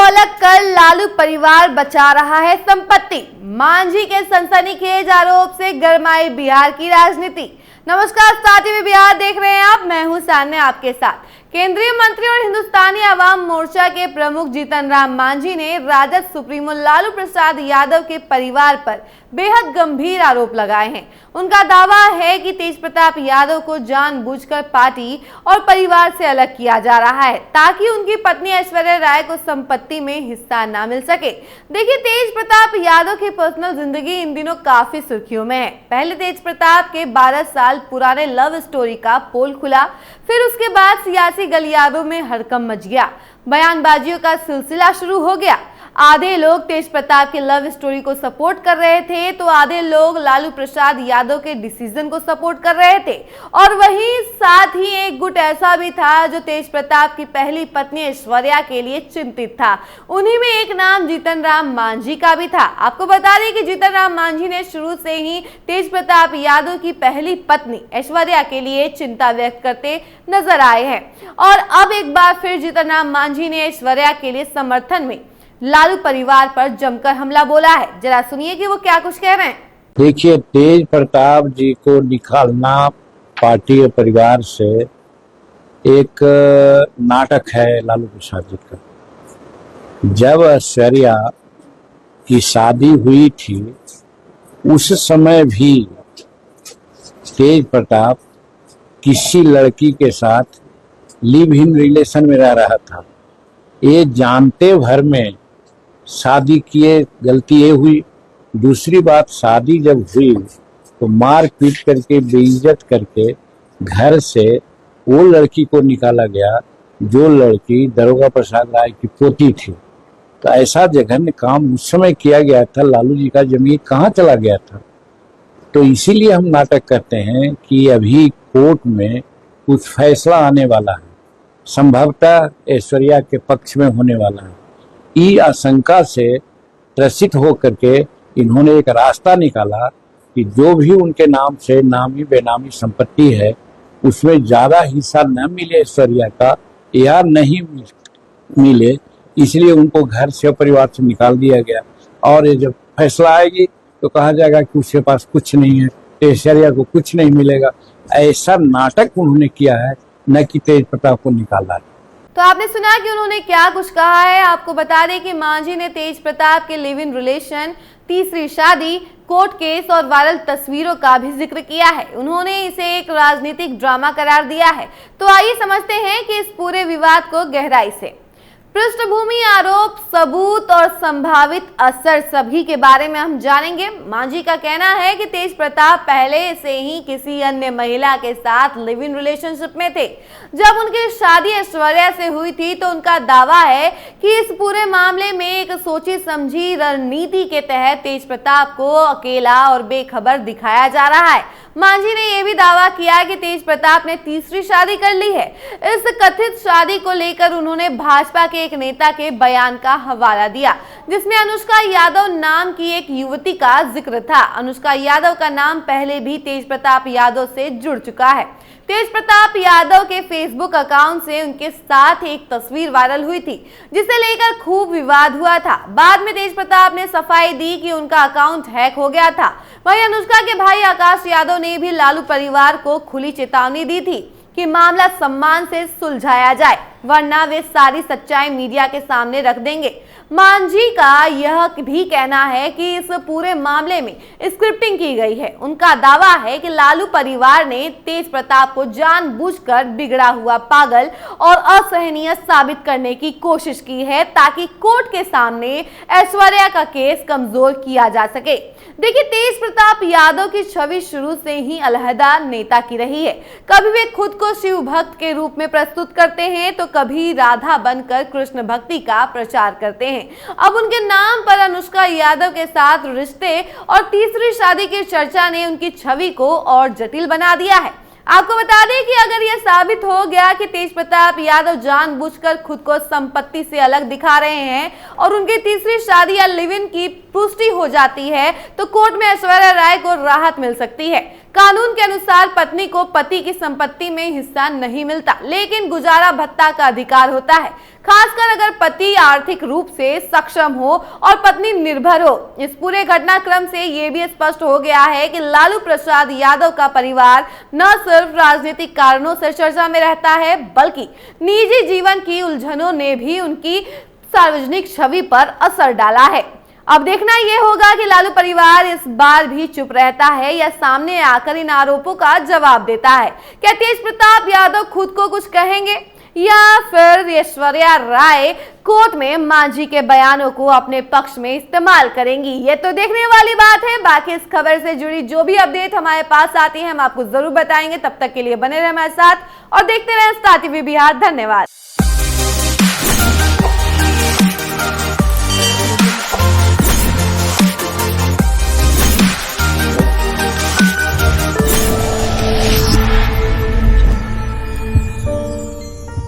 अलग कर लालू परिवार बचा रहा है संपत्ति। मांझी के सनसनीखेज आरोप से गरमाई बिहार की राजनीति। नमस्कार साथी, में बिहार देख रहे हैं आप, मैं हूं सान्या आपके साथ। केंद्रीय मंत्री और हिंदुस्तानी आवाम मोर्चा के प्रमुख जीतन राम मांझी ने राजद सुप्रीमो लालू प्रसाद यादव के परिवार पर बेहद गंभीर आरोप लगाए हैं। उनका दावा है कि तेज प्रताप यादव को जानबूझकर पार्टी और परिवार से अलग किया जा रहा है ताकि उनकी पत्नी ऐश्वर्या राय को संपत्ति में हिस्सा ना मिल सके। देखिए, तेज प्रताप यादव की पर्सनल जिंदगी इन दिनों काफी सुर्खियों में है। पहले तेज प्रताप के 12 साल पुराने लव स्टोरी का पोल खुला, फिर उसके बाद सियासी गलियारों में हड़कंप मच गया, बयानबाजियों का सिलसिला शुरू हो गया। आधे लोग तेज प्रताप के लव स्टोरी को सपोर्ट कर रहे थे तो आधे लोग लालू प्रसाद यादव के डिसीजन को सपोर्ट कर रहे थे, और वहीं साथ ही एक गुट ऐसा भी था जो तेज प्रताप की पहली पत्नी ऐश्वर्या के लिए चिंतित था। उन्हीं में एक नाम जीतन राम मांझी का भी था। आपको बता दें कि जीतन राम मांझी ने शुरू से ही तेज प्रताप यादव की पहली पत्नी ऐश्वर्या के लिए चिंता व्यक्त करते नजर आए हैं, और अब एक बार फिर जीतन राम मांझी ने ऐश्वर्या के लिए समर्थन में लालू परिवार पर जमकर हमला बोला है। जरा सुनिए कि वो क्या कुछ कह रहे हैं। देखिए, तेज प्रताप जी को निकालना पार्टी और परिवार से एक नाटक है लालू प्रसाद जी का। जब ऐश्वर्या की शादी हुई थी उस समय भी तेज प्रताप किसी लड़की के साथ लिव इन रिलेशन में रह रहा था। ये जानते भर में शादी किए गलती ये हुई। दूसरी बात, शादी जब हुई तो मार पीट करके बेइज्जत करके घर से वो लड़की को निकाला गया जो लड़की दारोगा प्रसाद राय की पोती थी। तो ऐसा जघन्य काम उस समय किया गया था। लालू जी का जमीन कहाँ चला गया था। तो इसीलिए हम नाटक करते हैं कि अभी कोर्ट में कुछ फैसला आने वाला है, संभवतः ऐश्वर्या के पक्ष में होने वाला है। ई आशंका से त्रसित होकर के इन्होंने एक रास्ता निकाला कि जो भी उनके नाम से नामी बेनामी संपत्ति है उसमें ज्यादा हिस्सा न मिले ऐश्वर्या का, या नहीं मिले, इसलिए उनको घर से परिवार से निकाल दिया गया। और ये जब फैसला आएगी तो कहा जाएगा कि उसके पास कुछ नहीं है, ऐश्वर्या को कुछ नहीं मिलेगा। ऐसा नाटक उन्होंने किया है, न कि तेज प्रताप को निकाला है। तो आपने सुना कि उन्होंने क्या कुछ कहा है। आपको बता दें कि मांझी ने तेज प्रताप के लिव इन रिलेशन, तीसरी शादी, कोर्ट केस और वायरल तस्वीरों का भी जिक्र किया है। उन्होंने इसे एक राजनीतिक ड्रामा करार दिया है। तो आइए समझते हैं कि इस पूरे विवाद को गहराई से। पृष्ठभूमि, आरोप, सबूत और संभावित असर सभी के बारे में हम जानेंगे। मांझी का कहना है कि तेज प्रताप पहले से ही किसी अन्य महिला के साथ लिव इन रिलेशनशिप में थे। जब उनकी शादी ऐश्वर्या से हुई थी तो उनका दावा है कि इस पूरे मामले में एक सोची समझी रणनीति के तहत तेज प्रताप को अकेला और बेखबर दिखाया जा रहा है। मांझी ने यह भी दावा किया कि तेज प्रताप ने तीसरी शादी कर ली है। इस कथित शादी को लेकर उन्होंने भाजपा के एक नेता के बयान का हवाला दिया जिसमें अनुष्का यादव नाम की एक युवती का जिक्र था। अनुष्का यादव का नाम पहले भी तेज प्रताप यादव से जुड़ चुका है। तेज प्रताप यादव के फेसबुक अकाउंट से उनके साथ एक तस्वीर वायरल हुई थी जिसे लेकर खूब विवाद हुआ था। बाद में तेज प्रताप ने सफाई दी कि उनका अकाउंट हैक हो गया था। वहीं अनुष्का के भाई आकाश यादव ने भी लालू परिवार को खुली चेतावनी दी थी कि मामला सम्मान से सुलझाया जाए, वरना वे सारी सच्चाई मीडिया के सामने रख देंगे। मांझी का यह भी कहना है कि इस पूरे मामले में स्क्रिप्टिंग की गई है। उनका दावा है कि लालू परिवार ने तेज प्रताप को जानबूझकर बिगड़ा हुआ, पागल और असहनीय साबित करने की कोशिश की है ताकि कोर्ट के सामने ऐश्वर्या का केस कमजोर किया जा सके। देखिए, तेज प्रताप यादव की छवि शुरू से ही अलहदा नेता की रही है। कभी वे खुद को शिव भक्त के रूप में प्रस्तुत करते हैं तो कभी राधा बनकर कृष्ण भक्ति का प्रचार करते हैं। अब उनके नाम पर अनुष्का यादव के साथ रिश्ते और तीसरी शादी की चर्चा ने उनकी छवि को और जटिल बना दिया है। आपको बता दें कि अगर यह साबित हो गया कि तेज प्रताप यादव जानबूझकर खुद को संपत्ति से अलग दिखा रहे हैं और उनकी तीसरी शादी या लिव इन की पुष्टि हो जाती है तो कोर्ट में ऐश्वर्या राय को राहत मिल सकती है। कानून के अनुसार पत्नी को पति की संपत्ति में हिस्सा नहीं मिलता, लेकिन गुजारा भत्ता का अधिकार होता है। खासकर अगर पति आर्थिक रूप से सक्षम हो और पत्नी निर्भर हो। इस पूरे घटनाक्रम से ये भी स्पष्ट हो गया है कि लालू प्रसाद यादव का परिवार न सिर्फ राजनीतिक कारणों से चर्चा में रहता है, बल्कि निजी जीवन की उलझनों ने भी उनकी सार्वजनिक छवि पर असर डाला है। अब देखना यह होगा कि लालू परिवार इस बार भी चुप रहता है या सामने आकर इन आरोपों का जवाब देता है। क्या तेज प्रताप यादव खुद को कुछ कहेंगे या फिर ऐश्वर्या राय कोर्ट में मांझी के बयानों को अपने पक्ष में इस्तेमाल करेंगी? ये तो देखने वाली बात है। बाकी इस खबर से जुड़ी जो भी अपडेट हमारे पास आती है हम आपको जरूर बताएंगे। तब तक के लिए बने रहे हमारे साथ और देखते रहे स्टार टीवी बिहार। धन्यवाद।